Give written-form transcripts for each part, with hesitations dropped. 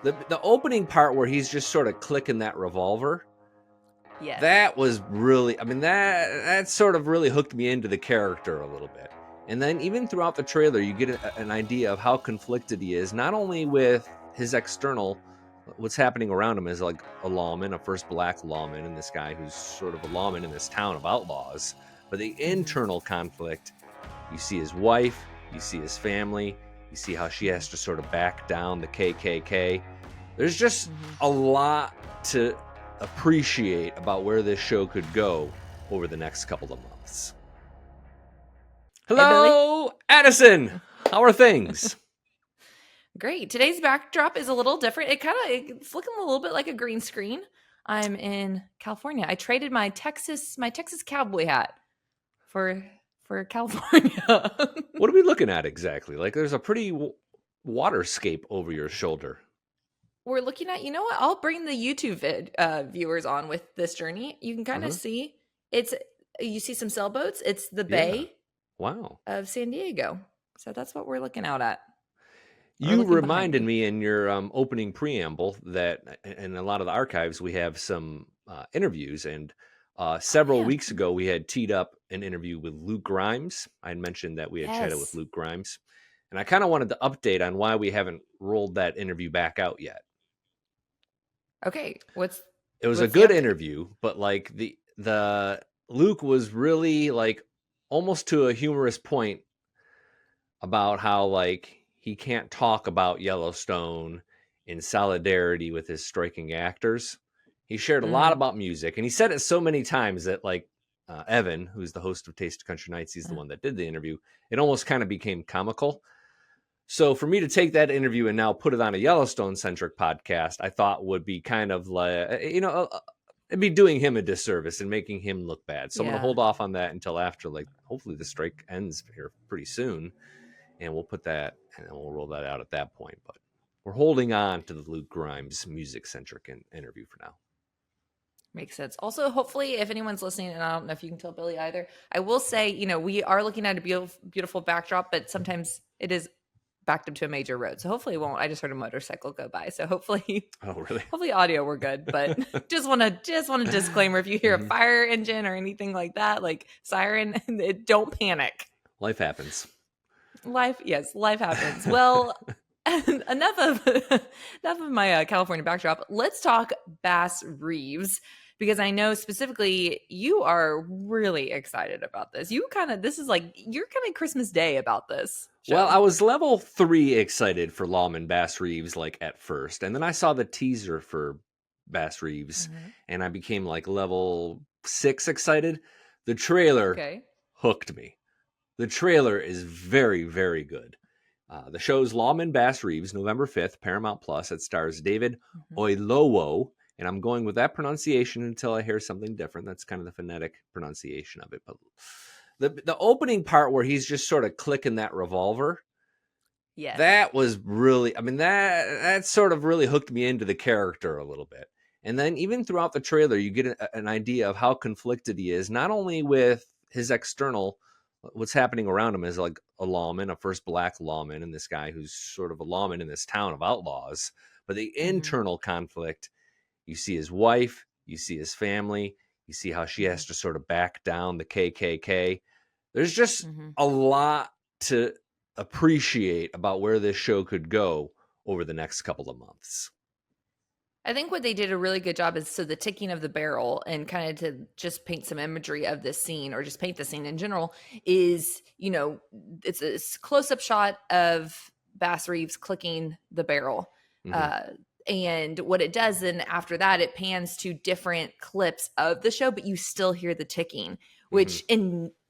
The opening part where he's just sort of clicking that revolver, Yes. that was really, I mean, that sort of really hooked me into the character a little bit. And then even throughout the trailer, you get an idea of how conflicted he is, not only with his external, what's happening around him is like a lawman, a first black lawman, and this guy who's sort of a lawman in this town of outlaws, but the internal conflict. You see his wife, you see his family, you see how she has to sort of back down the KKK. There's just a lot to appreciate about where this show could go over the next couple of months. Hello, Adison. How are things? Great. Today's backdrop is a little different. It's looking a little bit like a green screen. I'm in California. I traded my Texas cowboy hat for California. What are we looking at exactly? Like, there's a pretty waterscape over your shoulder. We're looking at, you know what? I'll bring the YouTube viewers on with this journey. You can kind of see you see some sailboats. It's the bay of San Diego. So that's what we're looking out at. You reminded me in your opening preamble that in a lot of the archives, we have some interviews. And several weeks ago, we had teed up an interview with Luke Grimes. I had mentioned that we had chatted with Luke Grimes. And I kind of wanted to update on why we haven't rolled that interview back out yet. Okay. It was a good interview, but like the Luke was really like almost to a humorous point about how like he can't talk about Yellowstone in solidarity with his striking actors. He shared a lot about music, and he said it so many times that like Evan, who's the host of Taste of Country Nights, he's the one that did the interview, it almost kind of became comical. So for me to take that interview and now put it on a Yellowstone-centric podcast, I thought would be kind of like, it'd be doing him a disservice and making him look bad. So I'm going to hold off on that until after, like, hopefully the strike ends here pretty soon. And we'll put that, and then we'll roll that out at that point. But we're holding on to the Luke Grimes music-centric interview for now. Makes sense. Also, hopefully, if anyone's listening, and I don't know if you can tell Billy either, I will say, we are looking at a beautiful backdrop, but sometimes it is backed up to a major road. So hopefully it won't. I just heard a motorcycle go by. So hopefully, hopefully audio we're good. But just want a disclaimer: if you hear a fire engine or anything like that, like siren, don't panic. Life happens. Life happens. Well, enough of my California backdrop. Let's talk Bass Reeves, because I know specifically you are really excited about this. This is like you're kind of Christmas Day about this show. Well, I was level 3 excited for Lawmen Bass Reeves like at first, and then I saw the teaser for Bass Reeves, and I became like level 6 excited. The trailer hooked me. The trailer is very, very good. The show's Lawmen Bass Reeves, November 5th, Paramount Plus. It stars David Oyelowo, and I'm going with that pronunciation until I hear something different. That's kind of the phonetic pronunciation of it. But the opening part where he's just sort of clicking that revolver, that was really, I mean, that sort of really hooked me into the character a little bit. And then even throughout the trailer, you get an idea of how conflicted he is, not only with his external, what's happening around him is like a lawman, a first black lawman, and this guy who's sort of a lawman in this town of outlaws. But the internal conflict, you see his wife, you see his family, you see how she has to sort of back down the KKK. There's just a lot to appreciate about where this show could go over the next couple of months. I think what they did a really good job is the ticking of the barrel, and kind of to just paint some imagery of this scene, or just paint the scene in general, is, it's a close-up shot of Bass Reeves clicking the barrel. And what it does then after that, it pans to different clips of the show, but you still hear the ticking, which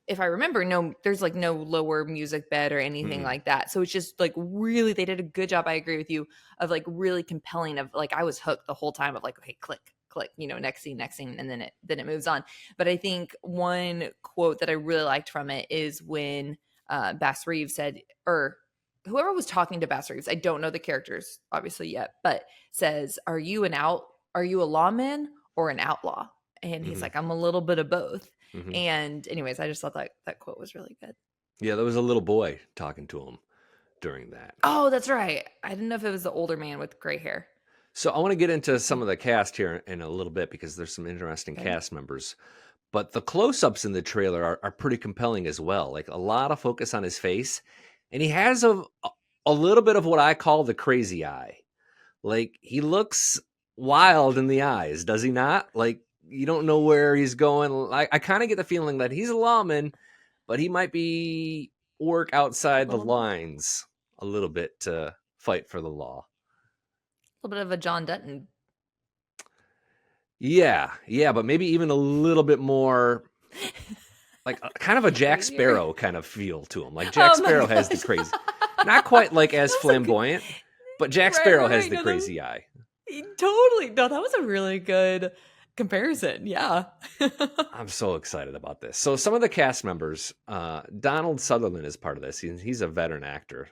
if I remember, there's like no lower music bed or anything like that. So it's just like really, they did a good job. I agree with you, of like really compelling, of like, I was hooked the whole time of like, okay, click, next scene. And then it moves on. But I think one quote that I really liked from it is when Bass Reeves said, or whoever was talking to Bass Reeves, I don't know the characters obviously yet, but says, are you a lawman or an outlaw? And he's like, I'm a little bit of both. And anyways, I just thought that quote was really good. Yeah, there was a little boy talking to him during that. Oh, that's right. I didn't know if it was the older man with gray hair. So I want to get into some of the cast here in a little bit because there's some interesting Okay. cast members. But the close-ups in the trailer are pretty compelling as well. Like a lot of focus on his face, and he has a little bit of what I call the crazy eye. Like he looks wild in the eyes, does he not? Like you don't know where he's going. I kind of get the feeling that he's a lawman, but he might be work A outside the little bit. lines a little bit to fight for the law. A little bit of a John Dutton. Yeah, but maybe even a little bit more like kind of a Jack Crazier. Sparrow kind of feel to him. Like Jack Sparrow has the crazy, not quite like as flamboyant, but Jack Sparrow has the crazy eye. Totally. No, that was a really good comparison. Yeah. I'm so excited about this. So some of the cast members, Donald Sutherland is part of this. He's a veteran actor,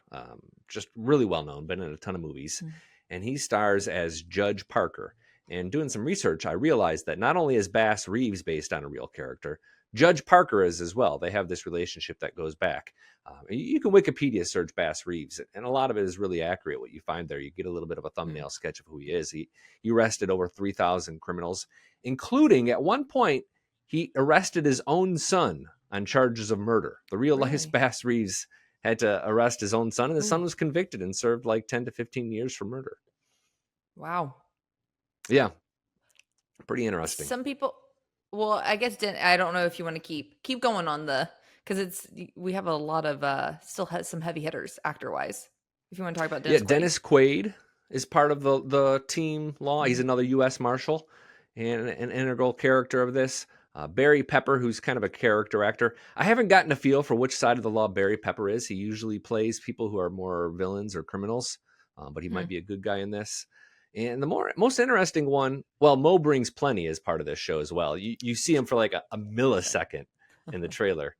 just really well known, been in a ton of movies, and he stars as Judge Parker. And doing some research, I realized that not only is Bass Reeves based on a real character, Judge Parker is as well. They have this relationship that goes back. You can Wikipedia search Bass Reeves, and a lot of it is really accurate. What you find there, you get a little bit of a thumbnail sketch of who he is. He arrested over 3,000 criminals, including at one point he arrested his own son on charges of murder. The real life Bass Reeves had to arrest his own son, and the son was convicted and served like 10 to 15 years for murder. Wow. Yeah, pretty interesting. Some people, well, I guess I don't know if you want to keep going on because we have a lot of still has some heavy hitters actor wise. If you want to talk about Dennis Quaid. Dennis Quaid is part of the team law. He's another U.S. Marshal and an integral character of this. Barry Pepper, who's kind of a character actor. I haven't gotten a feel for which side of the law Barry Pepper is. He usually plays people who are more villains or criminals, but he might be a good guy in this. And the most interesting one, well, Mo Brings Plenty is part of this show as well. You see him for like a millisecond in the trailer.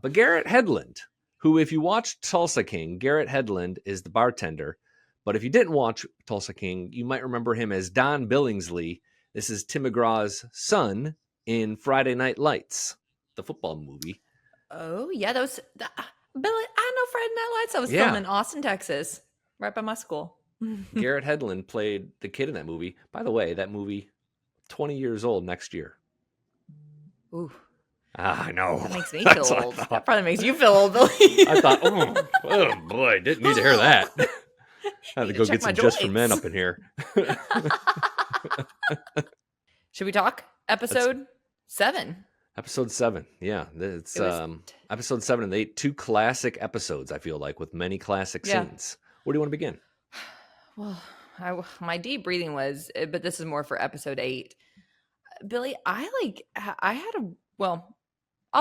But Garrett Hedlund, who, if you watch Tulsa King, Garrett Hedlund is the bartender. But if you didn't watch Tulsa King, you might remember him as Don Billingsley. This is Tim McGraw's son in Friday Night Lights, the football movie. Oh, yeah. Billy, I know Friday Night Lights. I was filmed in Austin, Texas, right by my school. Garrett Hedlund played the kid in that movie. By the way, that movie, 20 years old next year. Ooh. I know. That makes me feel old. That probably makes you feel old, Billy. I thought, oh boy, didn't need to hear that. I had to go get some Just for Men up in here. Should we talk episode 7? Episode 7, yeah. It's episode 7 and 8, 2 classic episodes, I feel like, with many classic scenes. Where do you want to begin? Well, my deep breathing was, but this is more for episode 8. Billy, I'll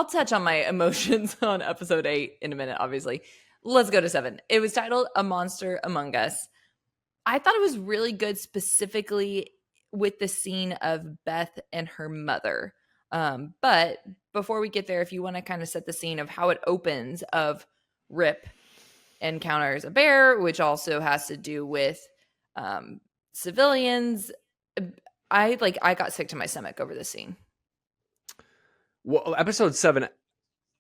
touch on my emotions on episode 8 in a minute, obviously. Let's go to 7. It was titled A Monster Among Us. I thought it was really good, specifically with the scene of Beth and her mother. But before we get there, if you want to kind of set the scene of how it opens, of Rip encounters a bear, which also has to do with civilians. I got sick to my stomach over this scene. Well, episode 7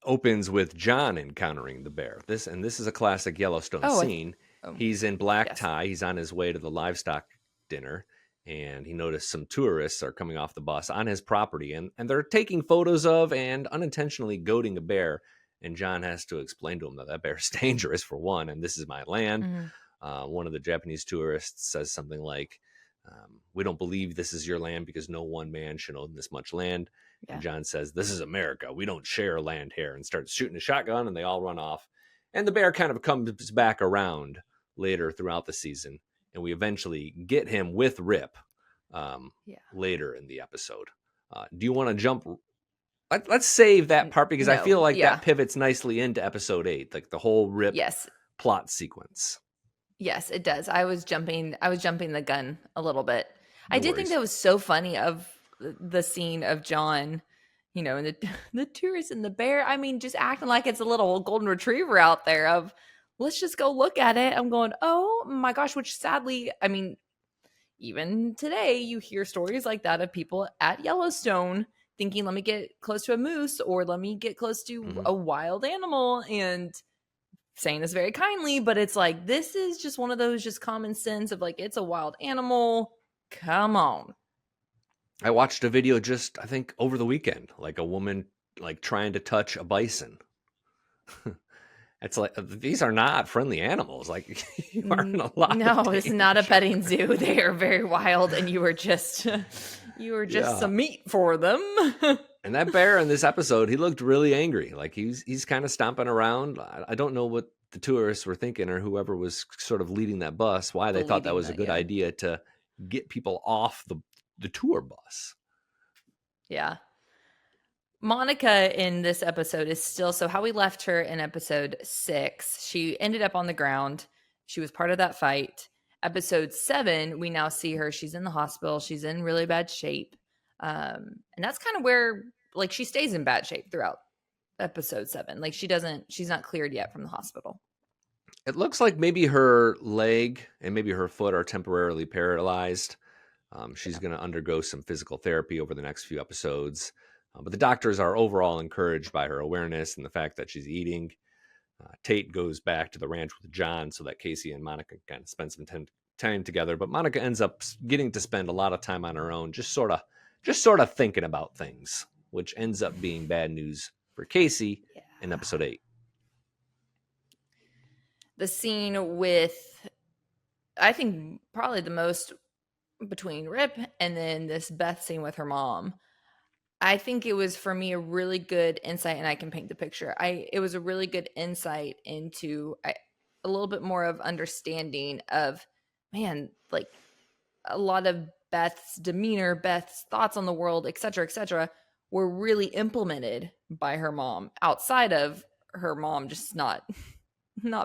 opens with John encountering the bear. This is a classic Yellowstone scene. He's in black tie. He's on his way to the livestock dinner, and he noticed some tourists are coming off the bus on his property, and they're taking photos of and unintentionally goading a bear. And John has to explain to him that bear is dangerous, for one, and this is my land. One of the Japanese tourists says something like, we don't believe this is your land because no one man should own this much land. Yeah. And John says, this is America. We don't share land here, and starts shooting a shotgun, and they all run off. And the bear kind of comes back around later throughout the season, and we eventually get him with Rip later in the episode. Do you want to jump? Let's save that part because I feel like that pivots nicely into episode 8, like the whole Rip plot sequence. Yes, it does. I was jumping the gun a little bit. I did think that was so funny of the scene of John, and the tourists and the bear. I mean, just acting like it's a little golden retriever out there of, let's just go look at it. I'm going, oh my gosh, which sadly, I mean, even today you hear stories like that of people at Yellowstone thinking, let me get close to a moose or let me get close to a wild animal. And saying this very kindly, but it's like, this is just one of those just common sense of like, it's a wild animal. Come on. I watched a video just, I think, over the weekend, like a woman like trying to touch a bison. It's like, these are not friendly animals. Like, you aren't allowed No, to this is not a danger. petting zoo. They are very wild, and you were just Yeah. some meat for them. And that bear in this episode, he looked really angry. Like he's kind of stomping around. I don't know what the tourists were thinking, or whoever was sort of leading that bus, why they thought that was a good idea to get people off the tour bus. Yeah. Monica in this episode is still, so how we left her in episode 6, she ended up on the ground. She was part of that fight. Episode 7, we now see her. She's in the hospital. She's in really bad shape. And that's kind of where, like, she stays in bad shape throughout episode 7. Like, she's not cleared yet from the hospital. It looks like maybe her leg and maybe her foot are temporarily paralyzed. She's going to undergo some physical therapy over the next few episodes. But the doctors are overall encouraged by her awareness and the fact that she's eating. Tate goes back to the ranch with John so that Casey and Monica can spend some time together. But Monica ends up getting to spend a lot of time on her own, just sort of thinking about things, which ends up being bad news for Casey in episode 8. The scene with, I think, probably the most between Rip and then this Beth scene with her mom. I think it was, for me, a really good insight, and I can paint the picture. It was a really good insight into a little bit more of understanding of, man, like a lot of Beth's demeanor, Beth's thoughts on the world, et cetera, were really implemented by her mom, outside of her mom just not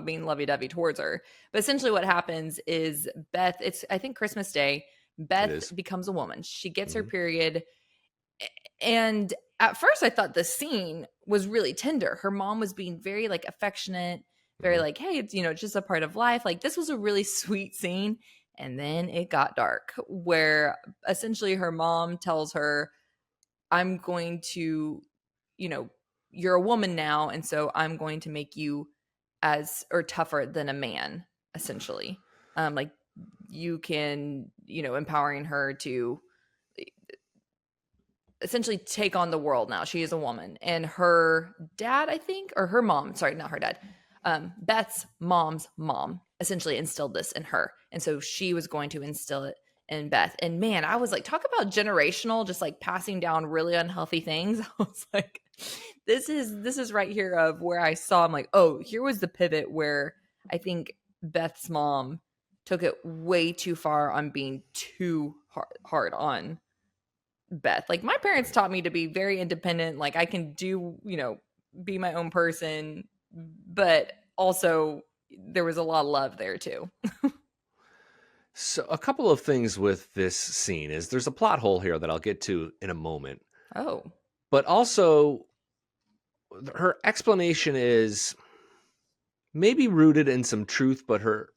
being lovey-dovey towards her. But essentially what happens is Beth, it's, I think, Christmas Day, Beth becomes a woman. She gets her period. And at first I thought the scene was really tender. Her mom was being very like affectionate, very like, hey, it's, it's just a part of life. Like, this was a really sweet scene. And then it got dark, where essentially her mom tells her, I'm going to, you're a woman now. And so I'm going to make you tougher than a man, essentially. Like, you can, empowering her to essentially take on the world now. She is a woman. And her dad, I think, or her mom, sorry, not her dad, Beth's mom's mom essentially instilled this in her. And so she was going to instill it in Beth. And man, I was like, talk about generational, just like passing down really unhealthy things. I was like, this is right here of where I saw, I'm like, oh, here was the pivot where I think Beth's mom took it way too far on being too hard on Beth. Like, my parents taught me to be very independent. Like, I can do, be my own person, but also there was a lot of love there too. So a couple of things with this scene is there's a plot hole here that I'll get to in a moment. Oh. But also her explanation is maybe rooted in some truth, but her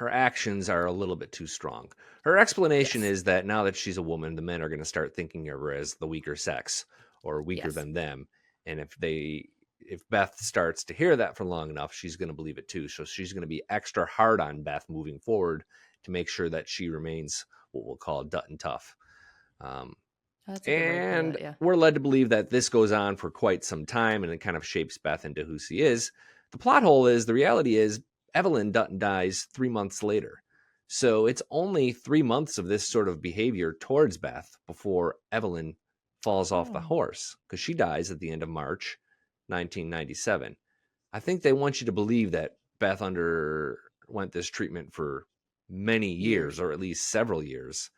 actions are a little bit too strong. Her explanation is that now that she's a woman, the men are going to start thinking of her as the weaker sex or weaker than them. And if Beth starts to hear that for long enough, she's going to believe it too. So she's going to be extra hard on Beth moving forward to make sure that she remains what we'll call Dutton tough. And we're led to believe that this goes on for quite some time, and it kind of shapes Beth into who she is. The plot hole is, the reality is, Evelyn Dutton dies 3 months later. So it's only 3 months of this sort of behavior towards Beth before Evelyn falls off the horse, because she dies at the end of March 1997. I think they want you to believe that Beth underwent this treatment for many years, or at least several years.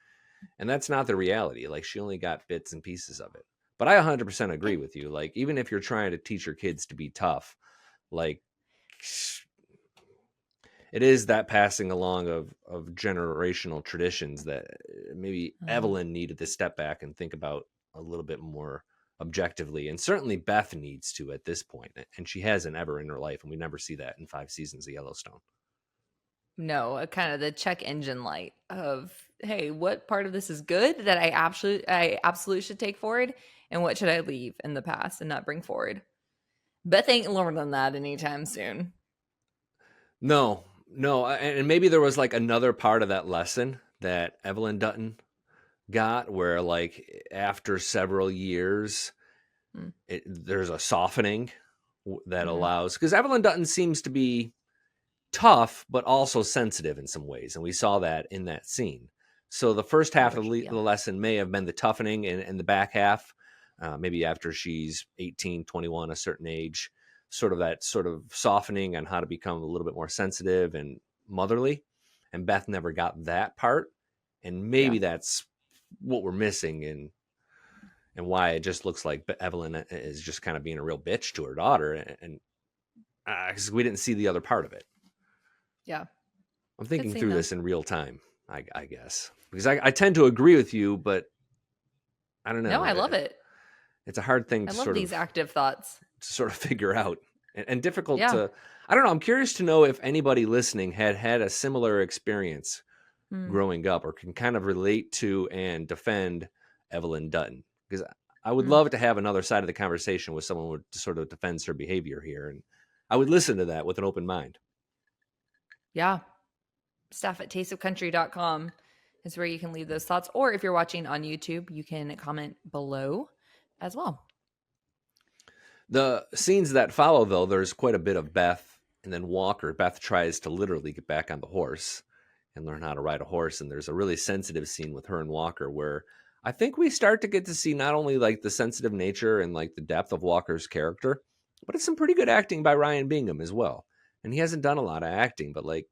And that's not the reality. Like, she only got bits and pieces of it. But I 100% agree with you. Like, even if you're trying to teach your kids to be tough, like, it is that passing along of generational traditions that maybe Evelyn needed to step back and think about a little bit more objectively. And certainly Beth needs to at this point. And she hasn't ever in her life. And we never see that in 5 seasons of Yellowstone. No, kind of the check engine light of, hey, what part of this is good that I absolutely should take forward, and what should I leave in the past and not bring forward? Beth ain't learning that anytime soon. No, no, and maybe there was like another part of that lesson that Evelyn Dutton got, where like after several years, Mm. there's a softening that Mm-hmm. allows, because Evelyn Dutton seems to be tough, but also sensitive in some ways, and we saw that in that scene. So the first half of the lesson may have been the toughening, and the back half, maybe after she's 18, 21, a certain age, sort of that sort of softening on how to become a little bit more sensitive and motherly. And Beth never got that part, and maybe that's what we're missing, and why it just looks like Evelyn is just kind of being a real bitch to her daughter, and because we didn't see the other part of it. Yeah. I'm thinking through this in real time, I guess, because I tend to agree with you, but I don't know. No, I love it. It's a hard thing I love these active thoughts to sort of figure out, and difficult to, I don't know. I'm curious to know if anybody listening had a similar experience growing up, or can kind of relate to and defend Evelyn Dutton, because I would love to have another side of the conversation with someone who sort of defends her behavior here, and I would listen to that with an open mind. Yeah. Staff at tasteofcountry.com is where you can leave those thoughts. Or if you're watching on YouTube, you can comment below as well. The scenes that follow, though, there's quite a bit of Beth and then Walker. Beth tries to literally get back on the horse and learn how to ride a horse. And there's a really sensitive scene with her and Walker where I think we start to get to see not only like the sensitive nature and like the depth of Walker's character, but it's some pretty good acting by Ryan Bingham as well. And he hasn't done a lot of acting, but like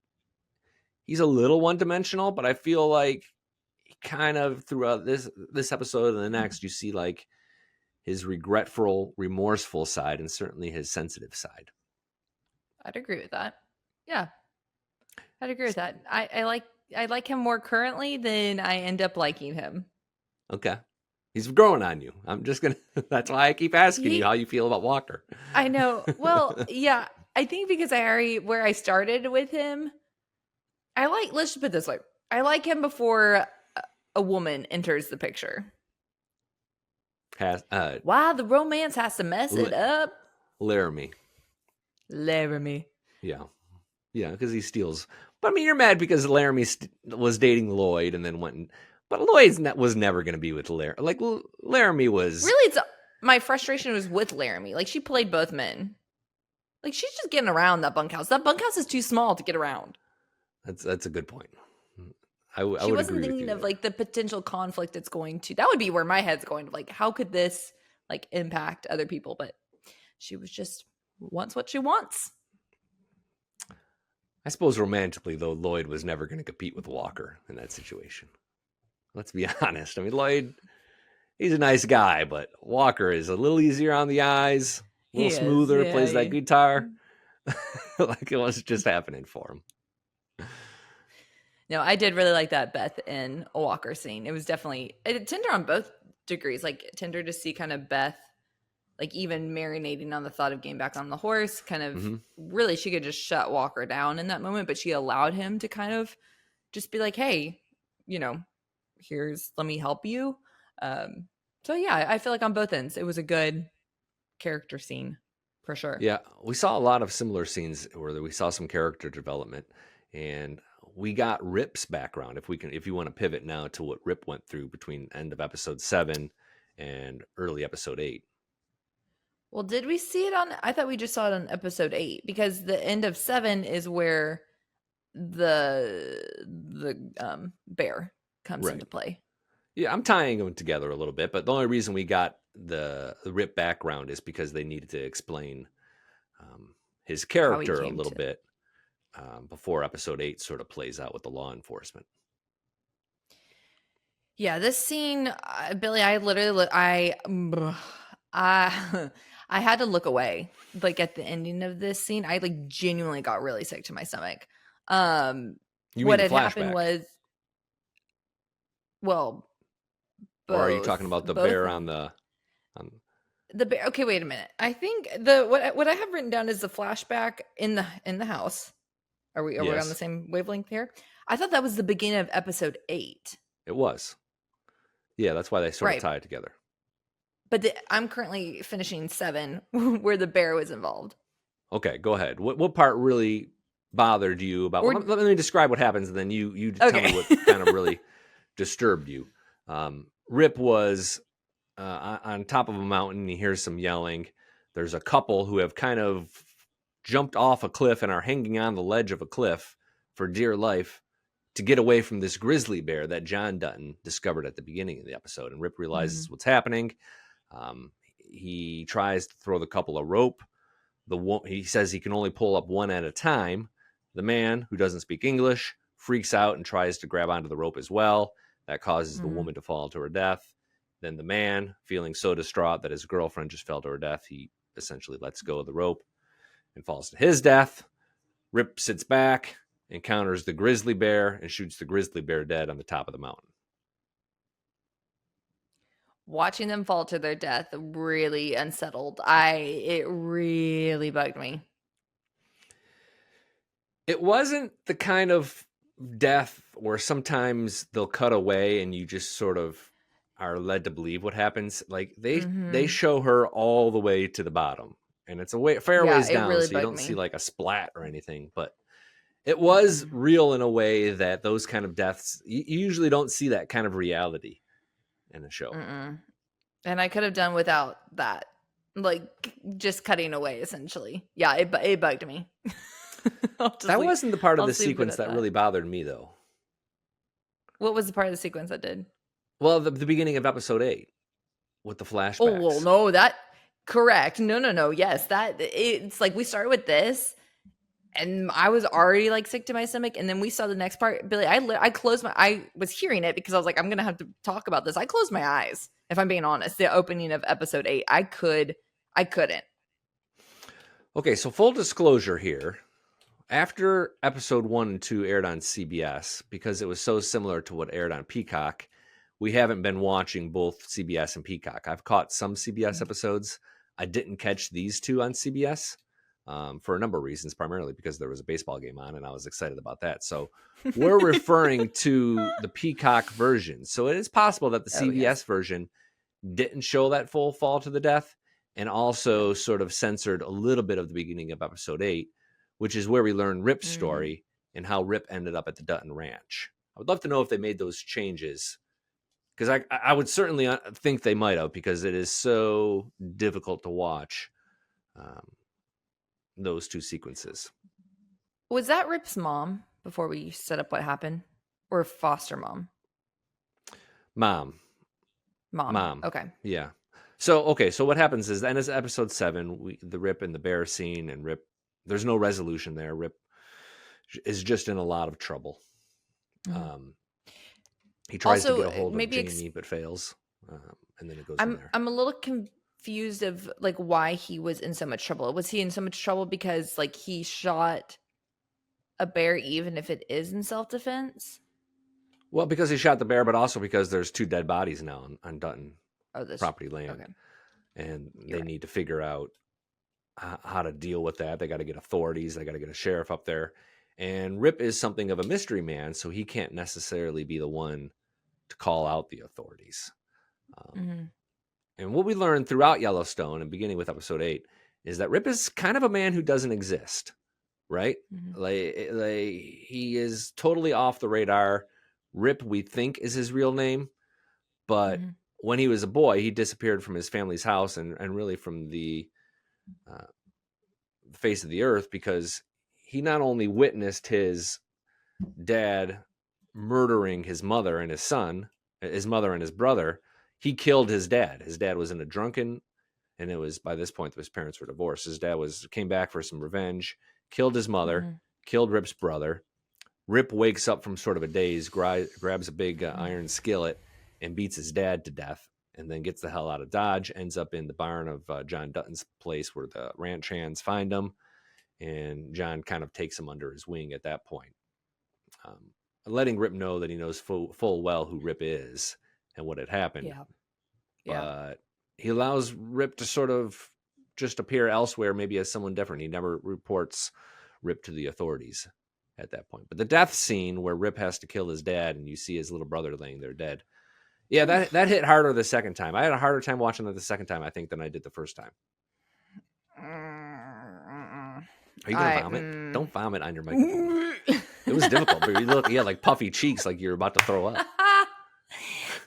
he's a little one-dimensional, but I feel like kind of throughout this episode and the next, you see like his regretful, remorseful side, and certainly his sensitive side. I'd agree with that. Yeah, I'd agree with that. I like him more currently than I end up liking him. Okay. He's growing on you. I'm just going to, that's why I keep asking you how you feel about Walker. I know. Well, yeah, I think because where I started with him, let's just put it this way. I like him before a woman enters the picture. Wow, the romance has to mess it up. Laramie. Yeah. Yeah, because he steals. But I mean, you're mad because Laramie was dating Lloyd and then went and... But Lloyd was never going to be with Laramie. Like, Laramie was... Really, my frustration was with Laramie. Like, she played both men. Like, she's just getting around that bunkhouse. That bunkhouse is too small to get around. That's a good point. She wasn't thinking of like the potential conflict it's going to. That would be where my head's going to. Like, how could this like impact other people? But she was just wants what she wants. I suppose romantically, though, Lloyd was never going to compete with Walker in that situation. Let's be honest. I mean, Lloyd, he's a nice guy, but Walker is a little easier on the eyes, a little smoother, plays that guitar. Like it was just happening for him. No, I did really like that Beth and Walker scene. It was definitely tender on both degrees. Like tender to see kind of Beth, like even marinating on the thought of getting back on the horse. Kind of really, she could just shut Walker down in that moment, but she allowed him to kind of just be like, "Hey, let me help you." So yeah, I feel like on both ends, it was a good character scene for sure. Yeah, we saw a lot of similar scenes where we saw some character development, and we got Rip's background. If you want to pivot now to what Rip went through between end of episode 7 and early episode 8. Well, did we see it on? I thought we just saw it on episode 8 because the end of 7 is where the bear comes into play. Yeah, I'm tying them together a little bit, but the only reason we got the Rip background is because they needed to explain his character a little bit before episode 8 sort of plays out with the law enforcement. Yeah, this scene, Billy, I literally, I had to look away. Like at the ending of this scene, I like genuinely got really sick to my stomach. What had happened was, well, both, or are you talking about the bear on the bear? Okay, wait a minute. I think what I have written down is the flashback in the house. Are we on the same wavelength here? I thought that was the beginning of episode 8. It was. Yeah, that's why they sort of tie it together. But I'm currently finishing 7 where the bear was involved. Okay, go ahead. What part really bothered you about? Or Let me describe what happens, and then you tell me okay. what kind of really disturbed you. Rip was on top of a mountain. He hears some yelling. There's a couple who have kind of jumped off a cliff and are hanging on the ledge of a cliff for dear life to get away from this grizzly bear that John Dutton discovered at the beginning of the episode. And Rip realizes what's happening. He tries to throw the couple a rope. He says he can only pull up one at a time. The man, who doesn't speak English, freaks out and tries to grab onto the rope as well. That causes the woman to fall to her death. Then the man, feeling so distraught that his girlfriend just fell to her death, he essentially lets go of the rope and falls to his death. Rip sits back, encounters the grizzly bear, and shoots the grizzly bear dead on the top of the mountain. Watching them fall to their death really unsettled. It really bugged me. It wasn't the kind of death where sometimes they'll cut away and you just sort of are led to believe what happens. Like they show her all the way to the bottom, and it's fair ways down, really so you don't me. see like a splat or anything. But it was real in a way that those kind of deaths, you usually don't see that kind of reality in a show. And I could have done without that, like just cutting away essentially. Yeah, it bugged me. That wasn't the part of the sequence that really bothered me, though. What was the part of the sequence that did? Well, the beginning of episode 8 with the flashbacks. Oh, well, no, that correct. No. Yes, it's like we started with this, and I was already like sick to my stomach, and then we saw the next part. Billy, I was hearing it because I was like, I'm gonna have to talk about this. I closed my eyes, if I'm being honest. The opening of episode 8, I couldn't. Okay, so full disclosure here. After episode 1 and 2 aired on CBS, because it was so similar to what aired on Peacock, we haven't been watching both CBS and Peacock. I've caught some CBS episodes. I didn't catch these two on CBS for a number of reasons, primarily because there was a baseball game on and I was excited about that. So we're referring to the Peacock version. So it is possible that the CBS version didn't show that full fall to the death and also sort of censored a little bit of the beginning of episode 8, which is where we learn Rip's story and how Rip ended up at the Dutton Ranch. I would love to know if they made those changes, because I would certainly think they might have, because it is so difficult to watch those two sequences. Was that Rip's mom before we set up what happened? Or foster mom? Mom. Okay. Yeah. So what happens is, then as episode 7, the Rip and the bear scene, and Rip, there's no resolution there. Rip is just in a lot of trouble. He tries to get a hold of Jamie, but fails. And then it goes from there. I'm a little confused of like why he was in so much trouble. Was he in so much trouble because like he shot a bear, even if it is in self-defense? Well, because he shot the bear, but also because there's 2 dead bodies now on Dutton property land. Okay. And they need to figure out how to deal with that. They got to get authorities. They got to get a sheriff up there. And Rip is something of a mystery man, so he can't necessarily be the one to call out the authorities. And what we learned throughout Yellowstone, and beginning with episode 8, is that Rip is kind of a man who doesn't exist, right? Like he is totally off the radar. Rip, we think, is his real name, but when he was a boy, he disappeared from his family's house and really from the face of the earth, because he not only witnessed his dad murdering his mother and his son, his mother and his brother, he killed his dad. His dad was in a drunken, and it was by this point that his parents were divorced. His dad came back for some revenge, killed his mother, killed Rip's brother. Rip wakes up from sort of a daze, grabs a big iron skillet and beats his dad to death, and then gets the hell out of Dodge, ends up in the barn of John Dutton's place where the ranch hands find him, and John kind of takes him under his wing at that point, letting Rip know that he knows full well who Rip is and what had happened. But he allows Rip to sort of just appear elsewhere, maybe as someone different. He never reports Rip to the authorities at that point. But the death scene where Rip has to kill his dad and you see his little brother laying there dead Yeah, that hit harder the second time. I had a harder time watching it the second time, I think, than I did the first time. Are you gonna vomit? Don't vomit on your microphone. It was difficult, but you had like puffy cheeks, like you're about to throw up.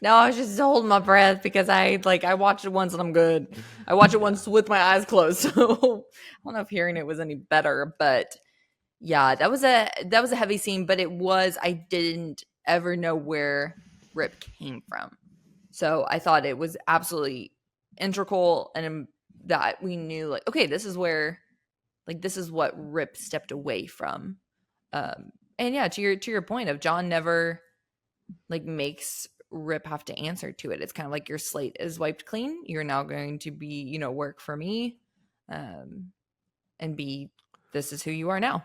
No, I was just holding my breath because I watched it once and I'm good. I watched it once with my eyes closed, so I don't know if hearing it was any better. But yeah, that was a heavy scene. But I didn't ever know where Rip came from, so I thought it was absolutely integral, and that we knew like, okay, this is where, like, this is what Rip stepped away from. And yeah, to your point of John never like makes Rip have to answer to it. It's kind of like your slate is wiped clean. You're now going to be, work for me, and be, this is who you are now.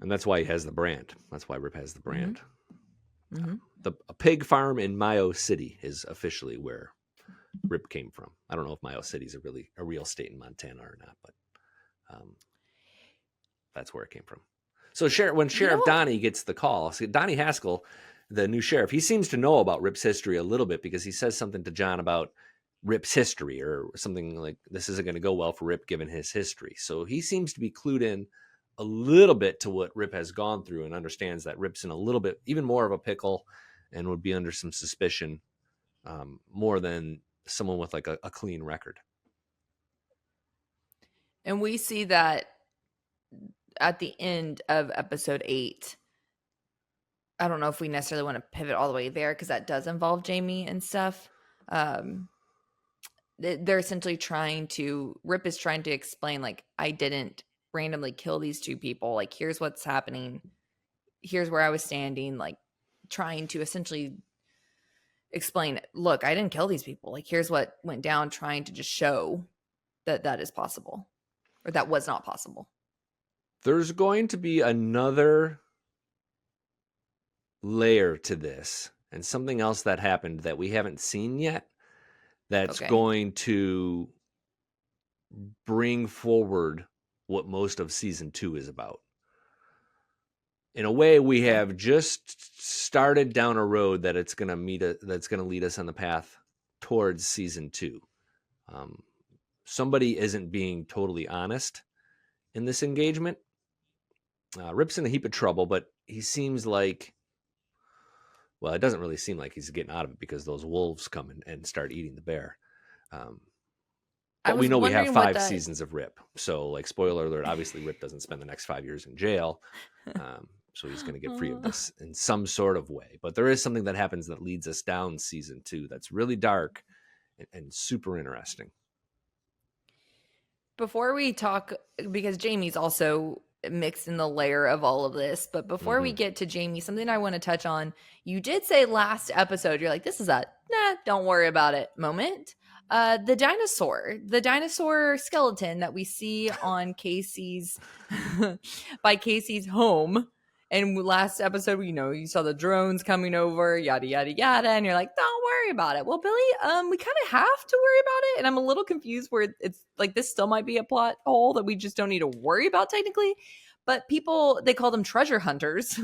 And that's why he has the brand. That's why Rip has the brand. Mm-hmm. A pig farm in Mayo City is officially where Rip came from. I don't know if Mayo City is a real state in Montana or not, but that's where it came from. So when Sheriff Donnie gets the call, Donnie Haskell, the new sheriff, he seems to know about Rip's history a little bit because he says something to John about Rip's history or something like, this isn't going to go well for Rip given his history. So he seems to be clued in a little bit to what Rip has gone through and understands that Rip's in a little bit, even more of a pickle and would be under some suspicion more than someone with like a clean record. And we see that at the end of episode 8. I don't know if we necessarily want to pivot all the way there because that does involve Jamie and stuff. They're essentially Rip is trying to explain, like, I didn't randomly kill these two people. Like, here's what's happening. Here's where I was standing. Like, trying to essentially explain, look, I didn't kill these people. Like, here's what went down, trying to just show that is possible, or that was not possible. There's going to be another layer to this and something else that happened that we haven't seen yet that's going to bring forward what most of season 2 is about. In a way, we have just started down a road that that's going to lead us on the path towards season 2. Somebody isn't being totally honest in this engagement. Rip's in a heap of trouble, but he seems like, well, it doesn't really seem like he's getting out of it because those wolves come and start eating the bear. But we know we have 5 seasons of Rip. So, like, spoiler alert, obviously Rip doesn't spend the next 5 years in jail. So he's going to get free of this in some sort of way. But there is something that happens that leads us down season 2 that's really dark and super interesting. Before we talk, because Jamie's also mixed in the layer of all of this, but before we get to Jamie, something I want to touch on, you did say last episode, you're like, this is a don't worry about it moment. The dinosaur skeleton that we see on Casey's by Casey's home. And last episode, you saw the drones coming over, yada, yada, yada. And you're like, don't worry about it. Well, Billy, we kind of have to worry about it. And I'm a little confused where it's like, this still might be a plot hole that we just don't need to worry about technically. But people, they call them treasure hunters,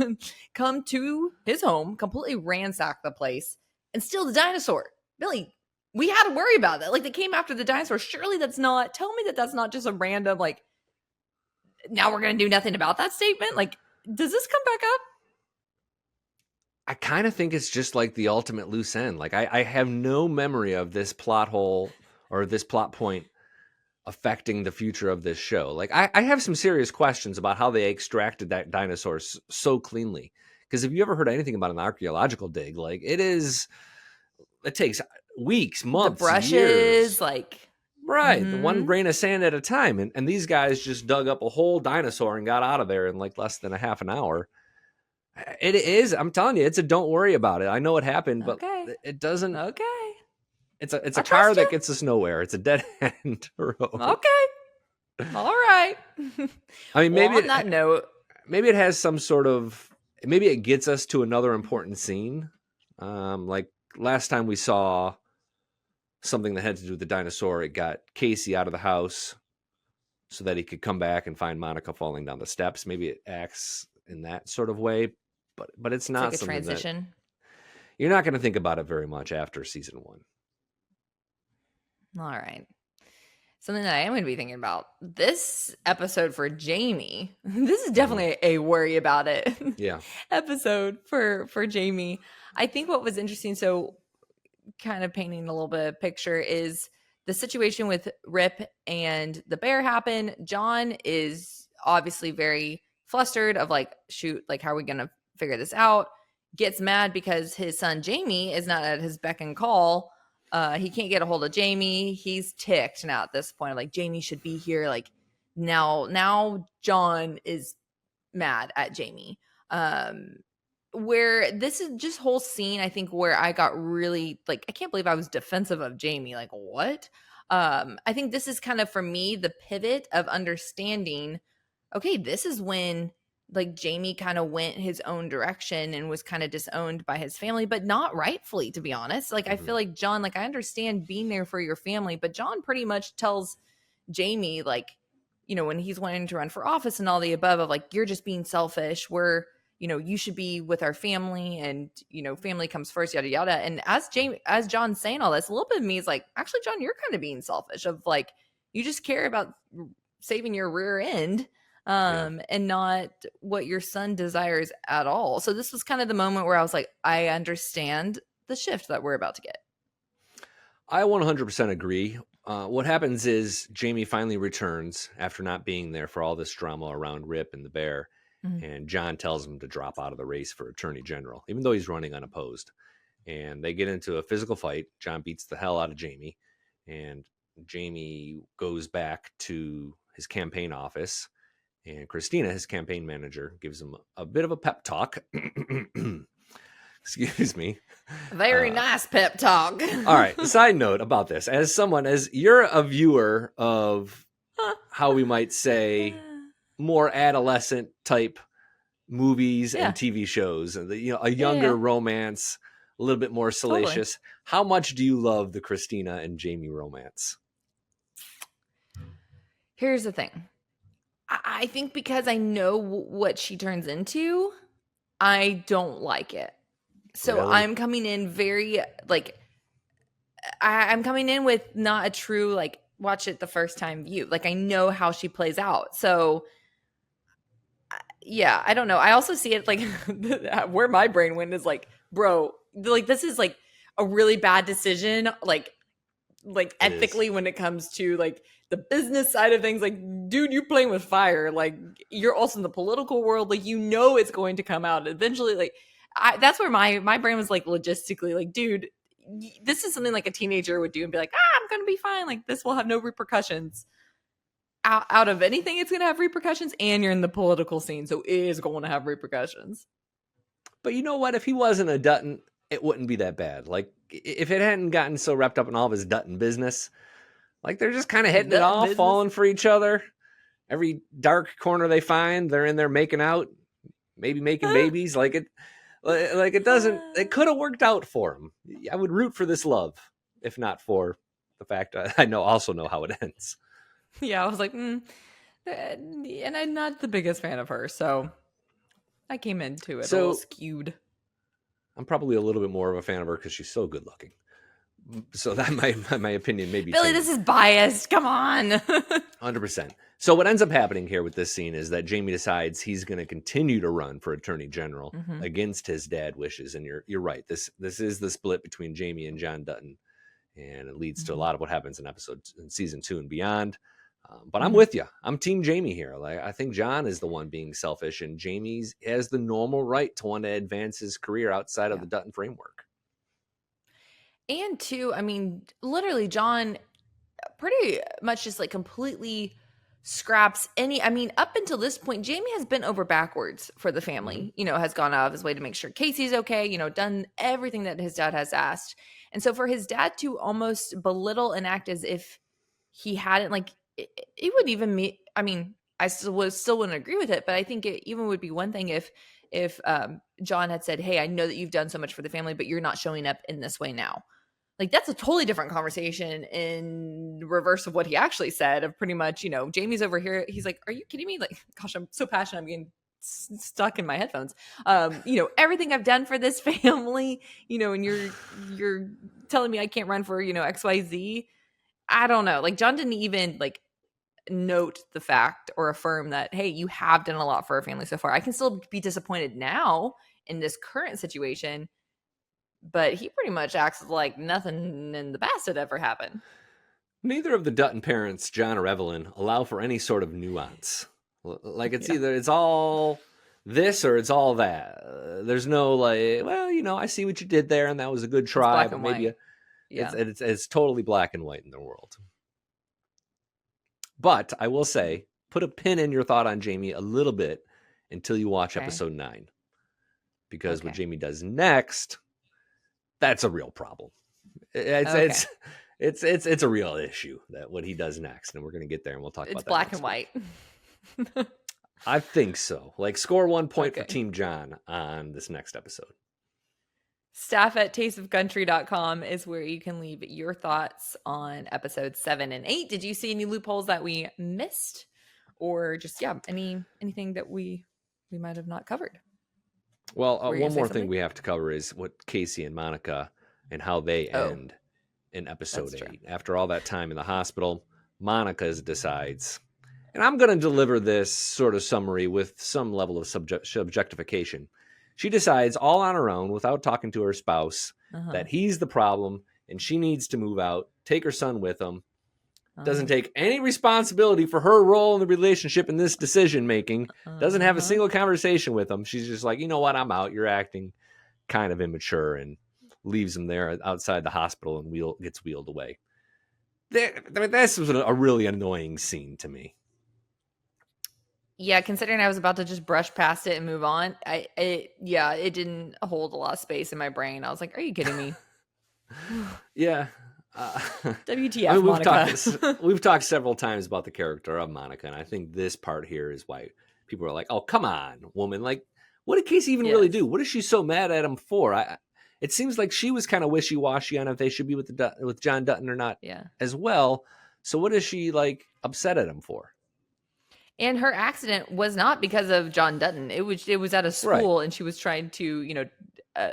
come to his home, completely ransack the place, and steal the dinosaur. Billy, we had to worry about that. Like, they came after the dinosaur. Surely that's not, tell me that's not just a random, like, now we're going to do nothing about that statement. Like, does this come back up? I kind of think it's just like the ultimate loose end. Like, I have no memory of this plot hole or this plot point affecting the future of this show. Like, I have some serious questions about how they extracted that dinosaur so cleanly. Because if you ever heard anything about an archaeological dig, like, it takes weeks, months, the brushes, years. like... Right, the one grain of sand at a time. And these guys just dug up a whole dinosaur and got out of there in like less than a half an hour. It is, I'm telling you, it's a don't worry about it. I know it happened, but it doesn't. Okay. It's a car that gets us nowhere. It's a dead end road. Okay. All right. I mean, maybe on that note, maybe it has some sort of, maybe it gets us to another important scene. Like last time we saw something that had to do with the dinosaur, it got Casey out of the house so that he could come back and find Monica falling down the steps. Maybe it acts in that sort of way, but it's not like a transition. You're not going to think about it very much after season 1. All right. Something that I am going to be thinking about this episode for Jamie. This is definitely a worry about it. Yeah. Episode for Jamie. I think what was interesting, so kind of painting a little bit of picture, is the situation with Rip and the bear happen. John is obviously very flustered of like, shoot, like, how are we going to figure this out? Gets mad because his son Jamie is not at his beck and call. He can't get a hold of Jamie. He's ticked now at this point. Like, Jamie should be here. Like, now John is mad at Jamie. Where this is just whole scene, I think, where I got really like, I can't believe I was defensive of Jamie. Like, what? I think this is kind of, for me, the pivot of understanding, okay, this is when like Jamie kind of went his own direction and was kind of disowned by his family, but not rightfully, to be honest. Like, I feel like John, like, I understand being there for your family, but John pretty much tells Jamie, like, you know, when he's wanting to run for office and all the above, of like, you're just being selfish. You should be with our family, and, family comes first, yada, yada. And as John's saying all this, a little bit of me is like, actually, John, you're kind of being selfish, of like, you just care about saving your rear end, and not what your son desires at all. So this was kind of the moment where I was like, I understand the shift that we're about to get. I 100% agree. What happens is Jamie finally returns after not being there for all this drama around Rip and the bear. And John tells him to drop out of the race for attorney general, even though he's running unopposed. And they get into a physical fight. John beats the hell out of Jamie. And Jamie goes back to his campaign office. And Christina, his campaign manager, gives him a bit of a pep talk. Excuse me. Very nice pep talk. All right. Side note about this. As you're a viewer of how we might say more adolescent type movies and TV shows, and a younger romance, a little bit more salacious. Totally. How much do you love the Christina and Jamie romance? Here's the thing. I think because I know what she turns into, I don't like it. So really? I'm coming in very, like, I'm coming in with not a true, like, watch it the first time view. Like, I know how she plays out. So, yeah, I don't know. I also see it, like, where my brain went is, like, bro, like, this is, like, a really bad decision, like ethically, when it comes to, like, the business side of things. Like, dude, you're playing with fire. Like, you're also in the political world. Like, it's going to come out eventually. Like, that's where my brain was, like, logistically, like, dude, this is something like a teenager would do and be like, I'm going to be fine. Like, this will have no repercussions. Out of anything, it's going to have repercussions, and you're in the political scene, so it is going to have repercussions. But you know what? If he wasn't a Dutton, it wouldn't be that bad. Like, if it hadn't gotten so wrapped up in all of his Dutton business, like, they're just kind of hitting it off, falling for each other. Every dark corner they find, they're in there making out, maybe making babies. Like, it doesn't. It could have worked out for him. I would root for this love, if not for the fact I also know how it ends. Yeah, I was like, and I'm not the biggest fan of her, so I came into it a little skewed. I'm probably a little bit more of a fan of her because she's so good looking. So that my opinion may be Billy, this is biased. Come on. 100%. So what ends up happening here with this scene is that Jamie decides he's going to continue to run for attorney general against his dad wishes. And you're right. This is the split between Jamie and John Dutton, and it leads to a lot of what happens in season 2 and beyond. But I'm with you. I'm team Jamie here. Like, I think John is the one being selfish, and Jamie has the normal right to want to advance his career outside of the Dutton framework. And two, I mean, literally, John pretty much just, like, completely scraps up until this point, Jamie has bent over backwards for the family, has gone out of his way to make sure Casey's okay, done everything that his dad has asked. And so for his dad to almost belittle and act as if he hadn't, like, it would even me. I mean, I still wouldn't agree with it, but I think it even would be one thing if John had said, "Hey, I know that you've done so much for the family, but you're not showing up in this way now." Like, that's a totally different conversation in reverse of what he actually said, of pretty much, Jamie's over here. He's like, "Are you kidding me?" Like, gosh, I'm so passionate. I'm getting stuck in my headphones. Everything I've done for this family, and you're telling me I can't run for, XYZ. I don't know. Like, John didn't even like note the fact or affirm that, hey, you have done a lot for our family so far. I can still be disappointed now in this current situation, but he pretty much acts like nothing in the past had ever happened. Neither of the Dutton parents, John or Evelyn, allow for any sort of nuance. Like, either it's all this or it's all that. There's no like, well, I see what you did there and that was a good try, but maybe it's totally black and white in their world. But I will say, put a pin in your thought on Jamie a little bit until you watch episode 9. Because what Jamie does next, that's a real problem. It's a real issue, that what he does next, and we're going to get there and we'll talk about that. It's black and white. I think so. Like, score 1 point for Team John on this next episode. Staff@tasteofcountry.com is where you can leave your thoughts on episodes 7 and 8. Did you see any loopholes that we missed, or just anything that we might have not covered? Well, one more thing we have to cover is what Casey and Monica and how they end in episode 8. After all that time in the hospital, Monica decides, and I'm going to deliver this sort of summary with some level of subjectification. She decides all on her own, without talking to her spouse, that he's the problem and she needs to move out, take her son with him. Doesn't take any responsibility for her role in the relationship in this decision making. Doesn't have a single conversation with him. She's just like, you know what, I'm out. You're acting kind of immature, and leaves him there outside the hospital and gets wheeled away. This was a really annoying scene to me. Yeah, considering I was about to just brush past it and move on, it didn't hold a lot of space in my brain. I was like, are you kidding me? Yeah. WTF, Monica. We've talked several times about the character of Monica, and I think this part here is why people are like, oh, come on, woman. Like, what did Casey even really do? What is she so mad at him for? It seems like she was kind of wishy-washy on if they should be with John Dutton or not as well. So what is she, like, upset at him for? And her accident was not because of John Dutton. It was at a school, and she was trying to,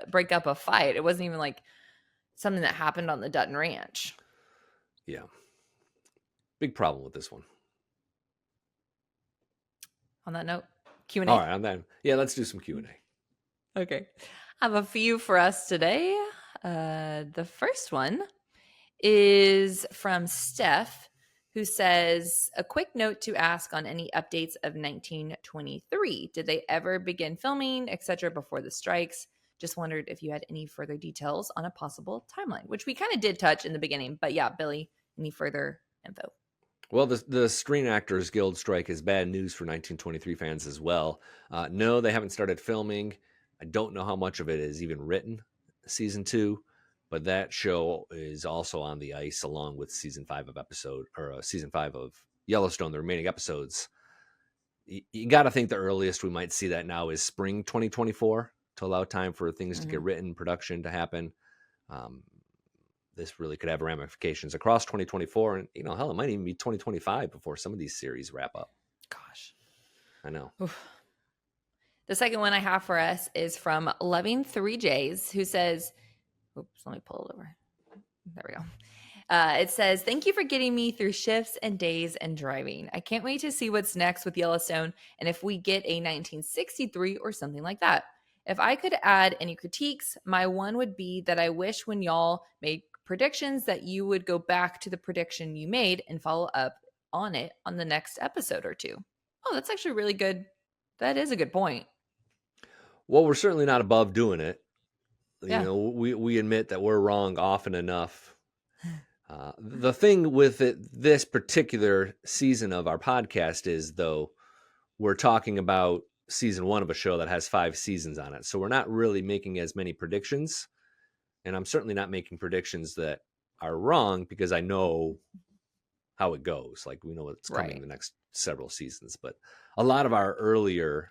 break up a fight. It wasn't even like something that happened on the Dutton Ranch. Yeah. Big problem with this one. On that note, Q&A. All right, on that. Yeah, let's do some Q&A. Okay. I have a few for us today. The first one is from Steph, who says, a quick note to ask on any updates of 1923. Did they ever begin filming, etc., before the strikes? Just wondered if you had any further details on a possible timeline, which we kind of did touch in the beginning. But yeah, Billy, any further info? Well, the Screen Actors Guild strike is bad news for 1923 fans as well. No, they haven't started filming. I don't know how much of it is even written, season 2, but that show is also on the ice along with season 5 of Yellowstone, the remaining episodes. You got to think the earliest we might see that now is spring 2024 to allow time for things to get written, production to happen. This really could have ramifications across 2024, and hell, it might even be 2025 before some of these series wrap up. Gosh, I know. Oof. The second one I have for us is from Loving 3Js, who says, oops, let me pull it over. There we go. It says, thank you for getting me through shifts and days and driving. I can't wait to see what's next with Yellowstone and if we get a 1963 or something like that. If I could add any critiques, my one would be that I wish when y'all make predictions that you would go back to the prediction you made and follow up on it on the next episode or two. Oh, that's actually really good. That is a good point. Well, we're certainly not above doing it. We admit that we're wrong often enough. The thing with this particular season of our podcast is, though, we're talking about season 1 of a show that has 5 seasons on it. So we're not really making as many predictions. And I'm certainly not making predictions that are wrong because I know how it goes. Like, we know what's coming in the next several seasons. But a lot of our earlier,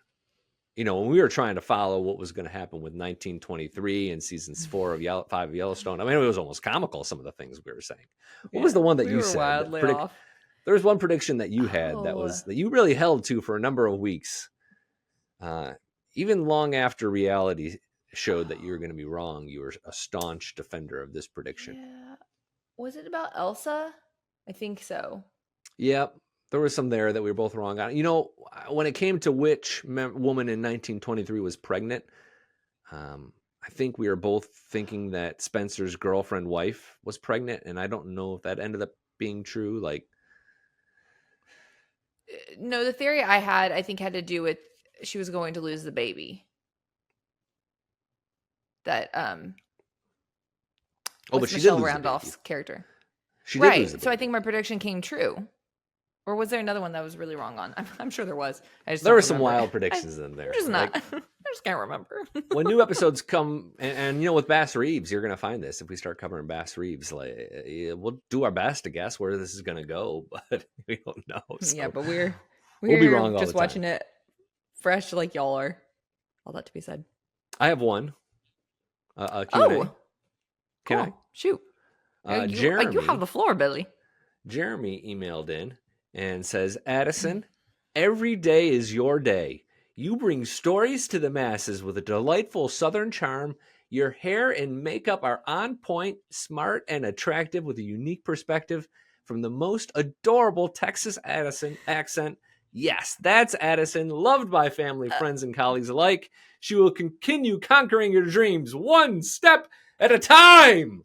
when we were trying to follow what was going to happen with 1923 and seasons 5 of Yellowstone, I mean, it was almost comical, some of the things we were saying. What was the one that you said? Wildly off. There was one prediction that you had that you really held to for a number of weeks. Even long after reality showed that you were going to be wrong, you were a staunch defender of this prediction. Yeah. Was it about Elsa? I think so. Yep. There was some there that we were both wrong on. When it came to which woman in 1923 was pregnant, I think we were both thinking that Spencer's girlfriend wife was pregnant, and I don't know if that ended up being true. Like, no, the theory I had, I think, had to do with she was going to lose the baby. That but she Michelle did lose Randolph's the baby. character. She did lose the Right. baby. So I think my prediction came true. Or was there another one that was really wrong on? I'm sure there was. There were some wild predictions in there. I'm just not. I just can't remember. When new episodes come, and with Bass Reeves, you're going to find this if we start covering Bass Reeves. Like, we'll do our best to guess where this is going to go, but we don't know. So Yeah, but we'll be wrong all just the time. watching it fresh like y'all are. All that to be said. I have one. A Q&A. Oh, Can cool. Shoot. Jeremy, you have the floor, Billy. Jeremy emailed in and says, Adison, every day is your day. You bring stories to the masses with a delightful Southern charm. Your hair and makeup are on point, smart, and attractive with a unique perspective from the most adorable Texas Adison accent. Yes, that's Adison, loved by family, friends, and colleagues alike. She will continue conquering your dreams one step at a time.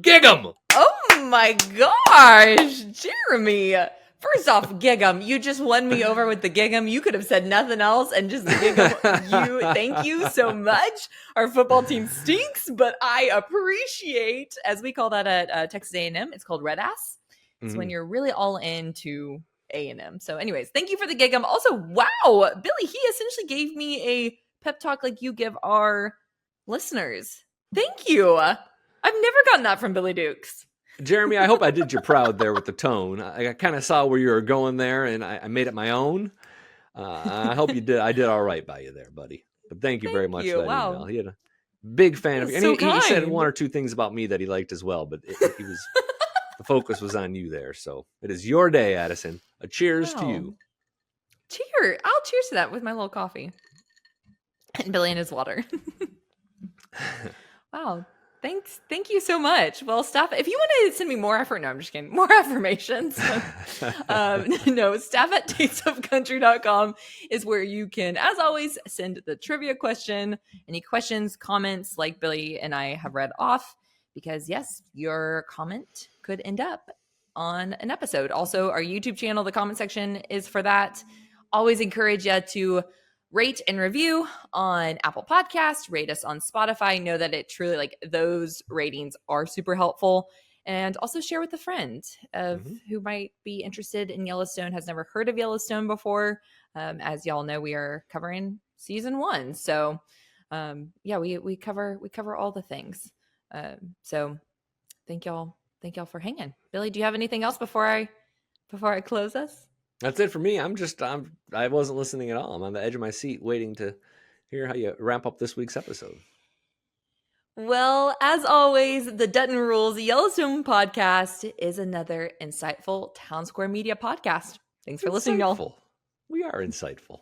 Gig 'em! Oh my gosh, Jeremy. First off, Gig'em, you just won me over with the Gig'em. You could have said nothing else and just the Gig'em. Thank you so much. Our football team stinks, but I appreciate, as we call that at Texas A&M, it's called Red Ass. It's when you're really all into A&M. So anyways, thank you for the Gig'em. Also, wow, Billy, he essentially gave me a pep talk like you give our listeners. Thank you. I've never gotten that from Billy Dukes. Jeremy, I hope I did you proud there with the tone. I kind of saw where you were going there, and I made it my own. I hope you did. I did all right by you there, buddy. But thank you very much for that email. He had a big fan of you. And he said one or two things about me that he liked as well, but he was the focus was on you there. So it is your day, Adison. A cheers to you. Cheers. I'll cheers to that with my little coffee. And Billy and his water. Wow. Thanks. Thank you so much. Well, staff, if you want to send me more effort, no, I'm just kidding. More affirmations. No, staff at tatesofcountry.com is where you can, as always, send the trivia question, any questions, comments like Billy and I have read off, because yes, your comment could end up on an episode. Also, our YouTube channel, the comment section is for that. Always encourage you to rate and review on Apple Podcasts, rate us on Spotify. Know that it truly, like, those ratings are super helpful. And also share with a friend of who might be interested in Yellowstone, has never heard of Yellowstone before. As y'all know, we are covering season 1. So we cover all the things. So thank y'all for hanging. Billy, do you have anything else before I close us? That's it for me. I wasn't listening at all. I'm on the edge of my seat waiting to hear how you wrap up this week's episode. Well, as always, the Dutton Rules Yellowstone podcast is another insightful Town Square Media podcast. Thanks for listening, y'all. We are insightful.